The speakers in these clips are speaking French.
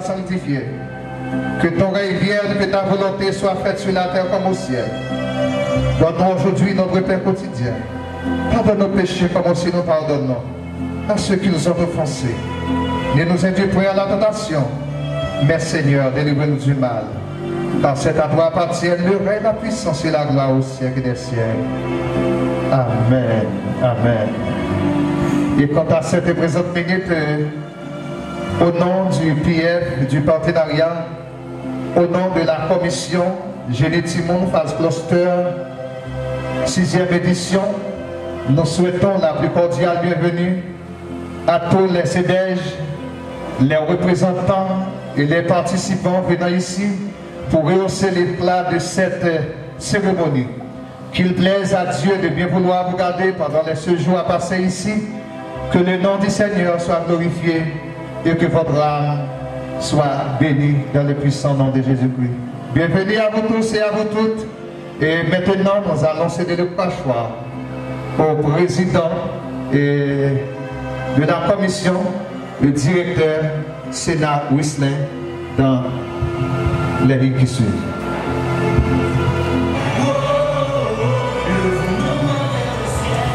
sanctifié. Que ton règne vienne, que ta volonté soit faite sur la terre comme au ciel. Donne-nous aujourd'hui notre pain quotidien. Pardonne nos péchés comme aussi nous pardonnons à ceux qui nous ont offensés. Ne nous induis point à la tentation, mais Seigneur, délivre-nous du mal. Car c'est à toi appartiennent le règne, la puissance et la gloire au siècle des siècles. Amen. Amen. Et quant à cette présente minute, au nom du PF, du partenariat, au nom de la commission Génétimon Phase Cluster, 6e édition, nous souhaitons la plus cordiale bienvenue à tous les CEDEJ, les représentants et les participants venant ici pour rehausser l'éclat de cette cérémonie. Qu'il plaise à Dieu de bien vouloir vous garder pendant les séjours à passer ici, que le nom du Seigneur soit glorifié et que votre âme soit bénie dans le puissant nom de Jésus-Christ. Bienvenue à vous tous et à vous toutes. Et maintenant, nous allons céder le pachoir au président de la commission, le directeur Sénat Whistler, dans les rives qui suivent.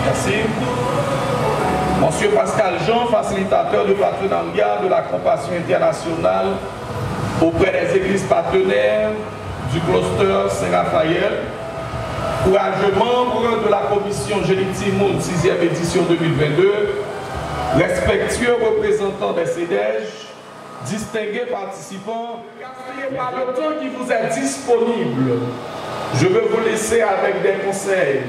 Merci. Monsieur Pascal Jean, facilitateur de partenariat de la Compassion internationale auprès des églises partenaires du cluster Saint-Raphaël, courageux membre de la commission Génétimon 6e édition 2022, respectueux représentants des CEDEJ, distingués participants, gaspillez par le temps qui vous est disponible. Je veux vous laisser avec des conseils,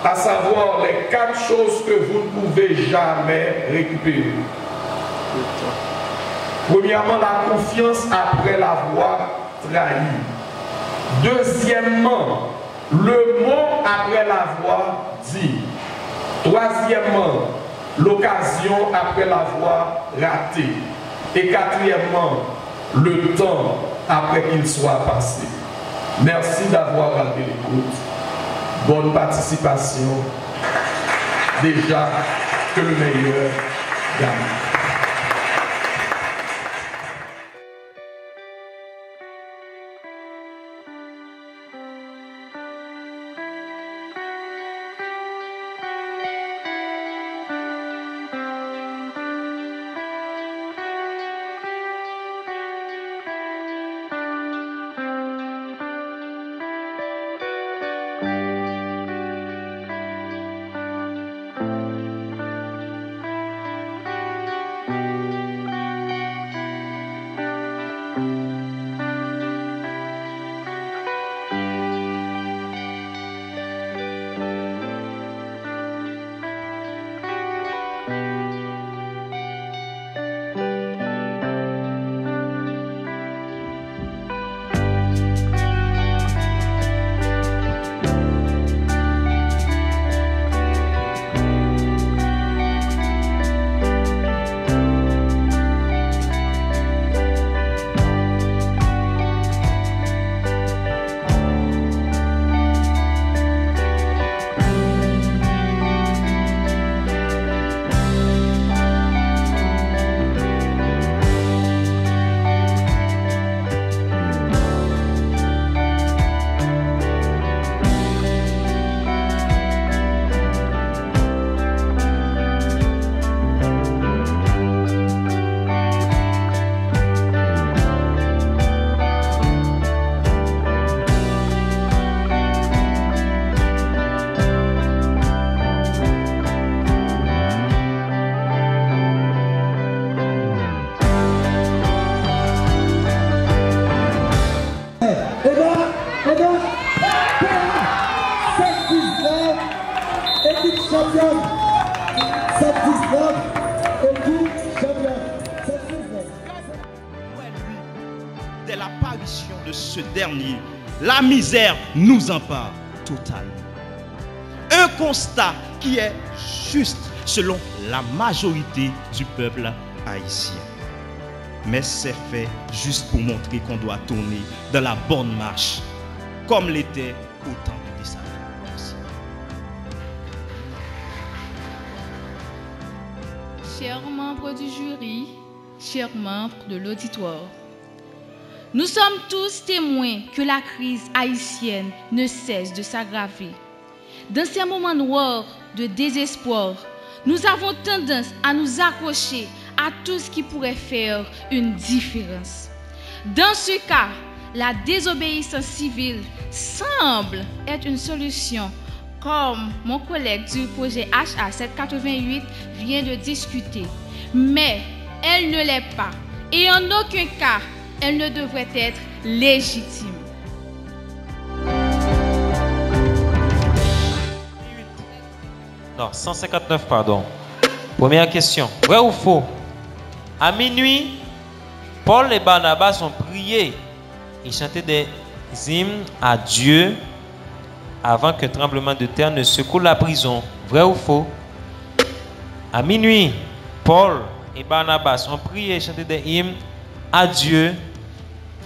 à savoir les 4 choses que vous ne pouvez jamais récupérer. Premièrement, la confiance après l'avoir trahi. Deuxièmement, le mot après l'avoir dit. Troisièmement, l'occasion après l'avoir raté. Et quatrièmement, le temps après qu'il soit passé. Merci d'avoir gardé l'écoute. Bonne participation. Déjà que le meilleur gagne. Dès l'apparition de ce dernier, la misère nous empare totalement. Un constat qui est juste selon la majorité du peuple haïtien. Mais c'est fait juste pour montrer qu'on doit tourner dans la bonne marche, comme l'était au temps de Dessalines. Chers membres du jury, chers membres de l'auditoire, Nous sommes tous témoins que la crise haïtienne ne cesse de s'aggraver. Dans ces moments noirs de désespoir, nous avons tendance à nous accrocher à tout ce qui pourrait faire une différence. Dans ce cas, la désobéissance civile semble être une solution, comme mon collègue du projet HA 788 vient de discuter. Mais elle ne l'est pas. Et en aucun cas, elle ne devrait être légitime. Non, 159, pardon. Première question. Vrai ou faux? À minuit, Paul et Barnabas ont prié et chanté des hymnes à Dieu avant qu'un tremblement de terre ne secoue la prison. Vrai ou faux? À minuit, Paul et Barnabas ont prié et chanté des hymnes à Dieu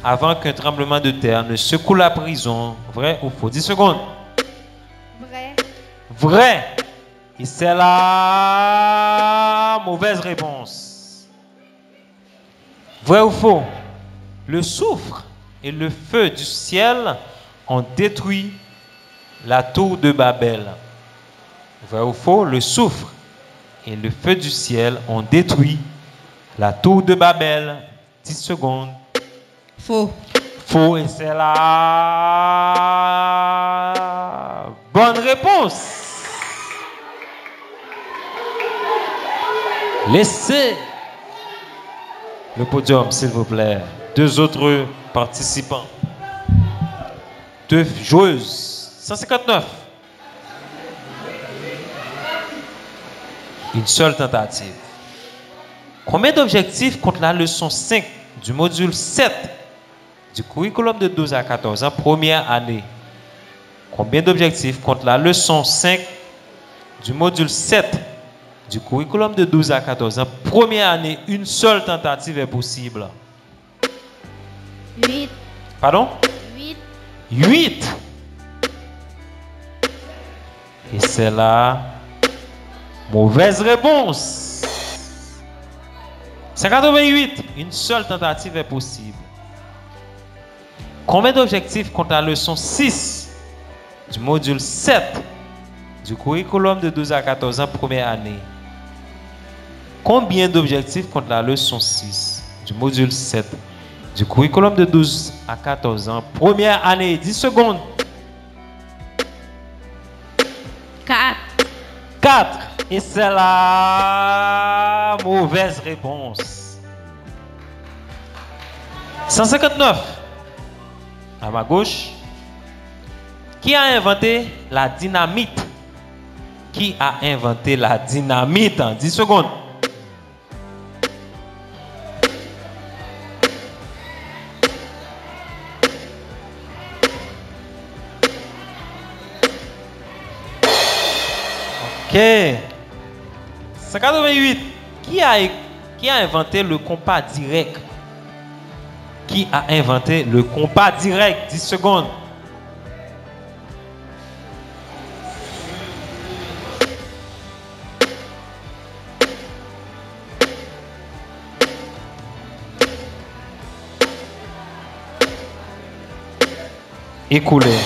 avant qu'un tremblement de terre ne secoue la prison. Vrai ou faux? 10 secondes. Vrai. Vrai. Et c'est la mauvaise réponse. Vrai ou faux? Le soufre et le feu du ciel ont détruit la tour de Babel. Vrai ou faux? Le soufre et le feu du ciel ont détruit la tour de Babel. 10 secondes. Faux. Faux, et c'est la bonne réponse. Laissez le podium, s'il vous plaît. Deux autres participants. Deux joueuses. 159. Une seule tentative. Combien d'objectifs compte la leçon 5 du module 7 du curriculum de 12 à 14 ans, première année? Combien d'objectifs compte la leçon 5 du module 7 du curriculum de 12 à 14 ans, première année? Une seule tentative est possible. 8. Pardon? 8. 8. Et c'est la mauvaise réponse. 188. Une seule tentative est possible. Combien d'objectifs compte la leçon 6 du module 7 du curriculum de 12 à 14 ans, première année? Combien d'objectifs compte la leçon 6 du module 7 du curriculum de 12 à 14 ans, première année? 10 secondes. 4. 4. Et c'est la mauvaise réponse. 159. À ma gauche. Qui a inventé la dynamite? Qui a inventé la dynamite? En 10 secondes. Ok. 188. Qui a inventé le compas direct? Qui a inventé le compas direct? 10 secondes. Écoulé.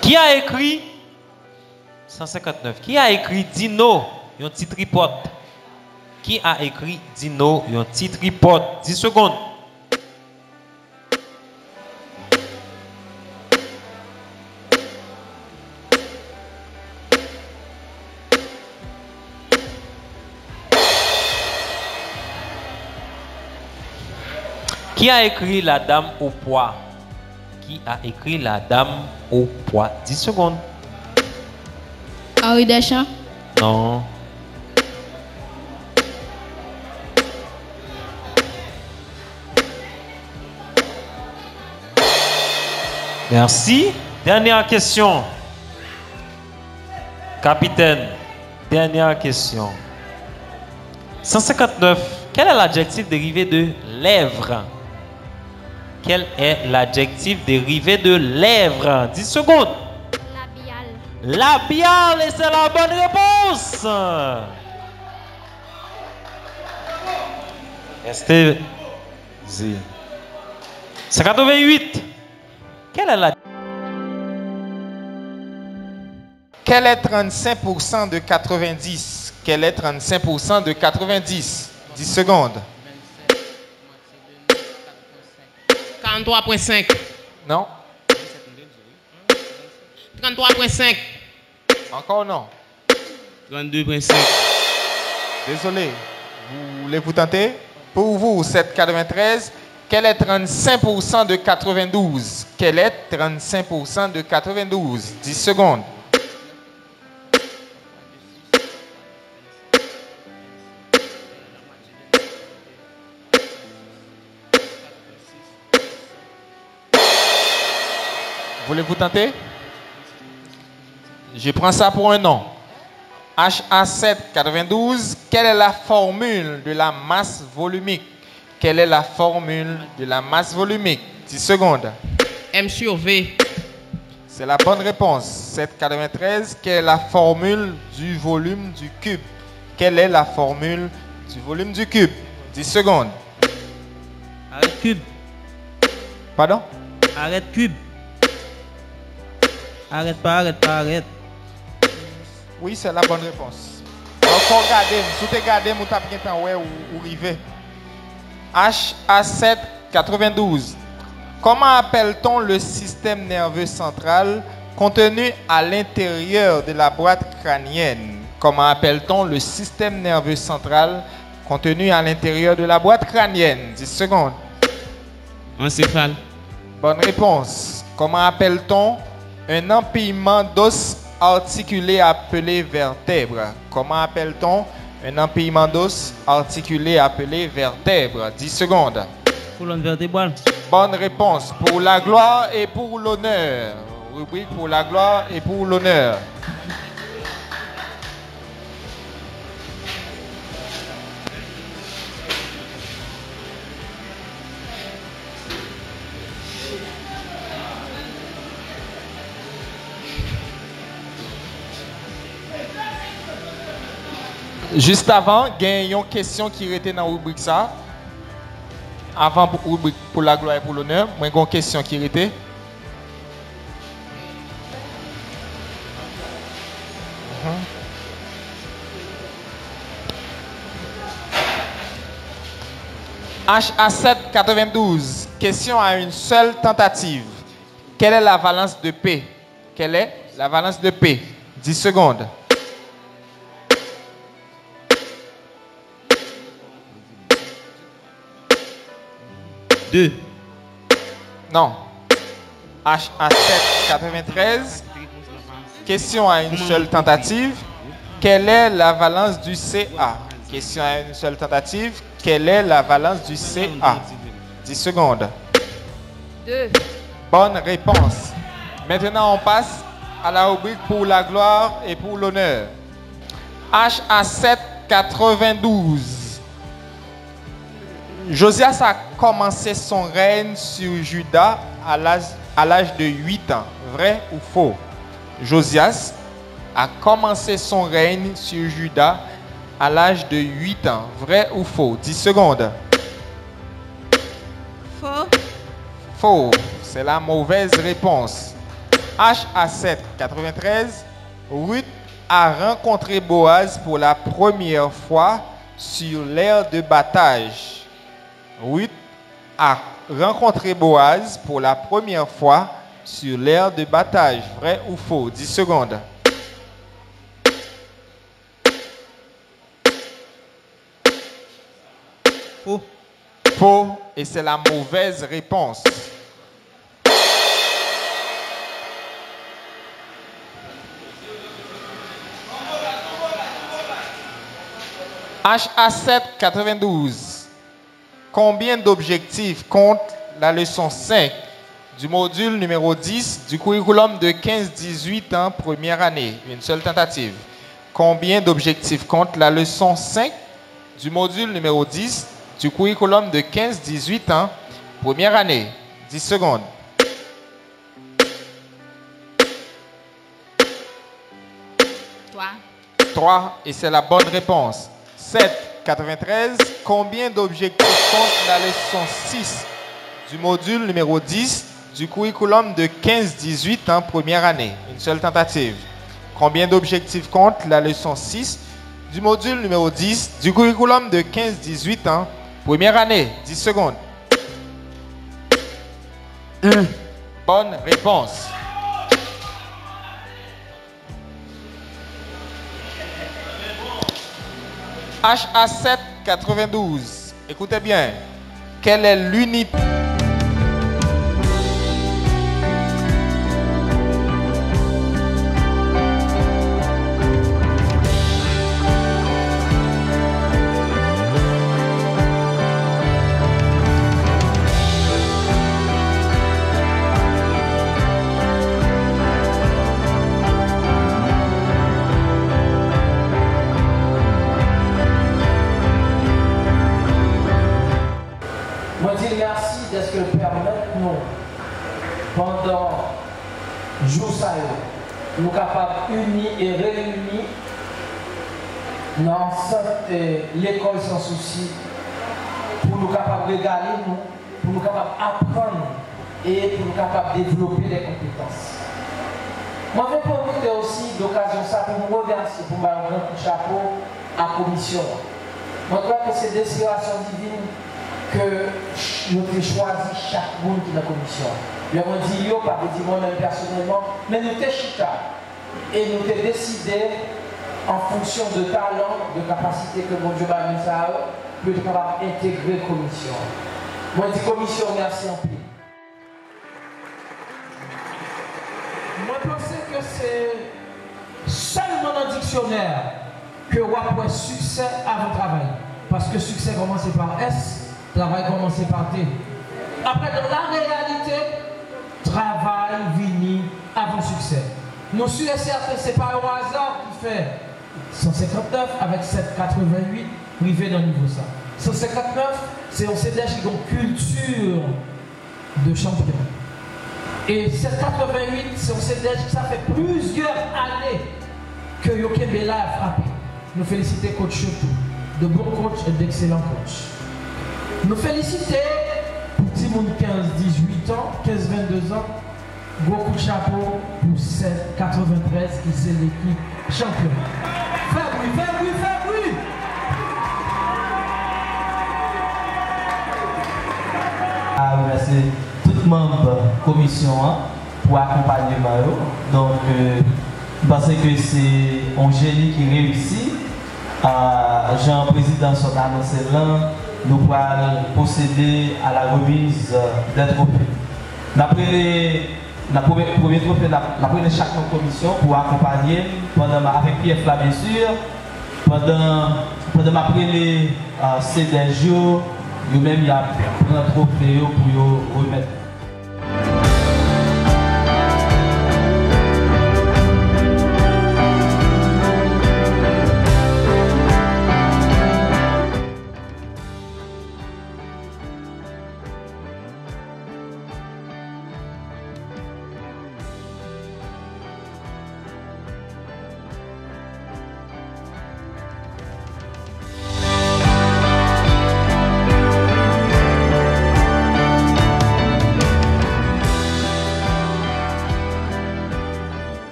Qui a écrit 159? Qui a écrit Dino, un petit tripote? Qui a écrit Dino, un petit tripote? 10 secondes. Qui a écrit La Dame au poids? Qui a écrit La Dame au poids? 10 secondes. Henri Deschamps. Non. Merci. Dernière question. Capitaine, dernière question. 159. Quel est l'adjectif dérivé de lèvres? Quel est l'adjectif dérivé de lèvres? 10 secondes. Labial. Labial, et c'est la bonne réponse. Restez. 188. Quelle est la... Quel est 35% de 90? Quel est 35% de 90? 10 secondes. 43,5. Non? 33,5. Encore non? 32,5. Désolé. Vous voulez vous tenter? Pour vous, 7,93. Quel est 35% de 92? Quel est 35% de 92? 10 secondes. Voulez-vous tenter? Je prends ça pour un nom. HA792, quelle est la formule de la masse volumique? Quelle est la formule de la masse volumique? 10 secondes. M sur V. C'est la bonne réponse. 793, quelle est la formule du volume du cube? Quelle est la formule du volume du cube? 10 secondes. Arrête cube. Pardon? Arrête cube. Arrête pas, arrête pas, arrête. Oui, c'est la bonne réponse. Donc, faut regarder. Si tu regardes, vous tapez bien temps ouais ou rivet. HA792. Comment appelle-t-on le système nerveux central contenu à l'intérieur de la boîte crânienne? Comment appelle-t-on le système nerveux central contenu à l'intérieur de la boîte crânienne? 10 secondes. Encéphale. Bonne réponse. Comment appelle-t-on un empillement d'os articulé appelé vertèbre? Comment appelle-t-on un empillement d'os articulé appelé vertèbre? 10 secondes. Colonne vertébrale. Bonne réponse. Pour la gloire et pour l'honneur. Rubrique pour la gloire et pour l'honneur. Juste avant, il y a une question qui était dans la rubrique ça. Avant pour rubrique pour la gloire et pour l'honneur, moi j'ai une question qui était. HA792. Question à une seule tentative. Quelle est la valence de P? Quelle est la valence de P? 10 secondes. Non. HA793. Question à une seule tentative. Quelle est la valence du CA? Question à une seule tentative. Quelle est la valence du CA? 10 secondes. 2. Bonne réponse. Maintenant, on passe à la rubrique pour la gloire et pour l'honneur. HA792. Josias a commencé son règne sur Juda à l'âge de 8 ans. Vrai ou faux? Josias a commencé son règne sur Juda à l'âge de 8 ans. Vrai ou faux? 10 secondes. Faux. Faux. C'est la mauvaise réponse. HA793. Ruth a rencontré Boaz pour la première fois sur l'aire de battage. Ruth a rencontré Boaz pour la première fois sur l'aire de battage. Vrai ou faux? 10 secondes. Faux. Faux. Et c'est la mauvaise réponse. HA792. Combien d'objectifs compte la leçon 5 du module numéro 10 du curriculum de 15-18 ans, première année? Une seule tentative. Combien d'objectifs compte la leçon 5 du module numéro 10 du curriculum de 15-18 ans, première année? 10 secondes. 3. 3. Et c'est la bonne réponse. 7. 93, combien d'objectifs compte la leçon 6 du module numéro 10 du curriculum de 15-18 en première année? Une seule tentative. Combien d'objectifs compte la leçon 6 du module numéro 10 du curriculum de 15-18 ans, première année? 10 secondes. 1. Bonne réponse. HA7 92. Écoutez bien. Quelle est l'unité? Merci de ce que permettre nous, pendant jour ça, nous capables unis et réunis dans l'école sans souci, pour nous capables de régaler nous, pour nous capables d'apprendre et pour nous capables de développer des compétences. Moi, je vais profiter aussi d'occasion ça pour vous remercier, pour me rendre un coup de chapeau à la commission. Moi, je crois que c'est d'inspiration divine que nous avons choisi chaque monde qui est dans la commission. Nous avons dit, yo, pas dit moi-même personnellement, mais nous avons chita et nous avons décidé, en fonction de talent, de capacité que mon Dieu m'a mis à eux, pour être capable d'intégrer la commission. Moi, je dis commission, merci en plus. Moi, je pense que c'est seulement dans le dictionnaire que vous avez succès à votre travail. Parce que succès commence par S. Travail commencé par T. Après, dans la réalité, travail vini avant succès. Nous sommes certains, ce n'est pas un hasard qui fait 159 avec 788, arrivé dans le niveau ça. 159, c'est un CDH qui a une culture de champion. Et 788, c'est un CDH qui ça fait plusieurs années que Yoke Bella a frappé. Nous félicitons coach surtout, de bons coachs et d'excellents coachs. Nous félicitons pour petit monde 15-18 ans, 15-22 ans, gros coup de chapeau pour 7-93 qui c'est l'équipe championne. Fais bruit, fais bruit, fais bruit! À remercier tout le membre de la commission pour accompagner Mario. Donc, parce que c'est un génie qui réussit. Jean-Président son annoncé là. Nous pourrons procéder à la remise des trophées. La première trophée, la première chaque commission pour accompagner avec Pierre bien sûr, pendant ma première CDJ, nous-mêmes, il y a un trophée pour remettre.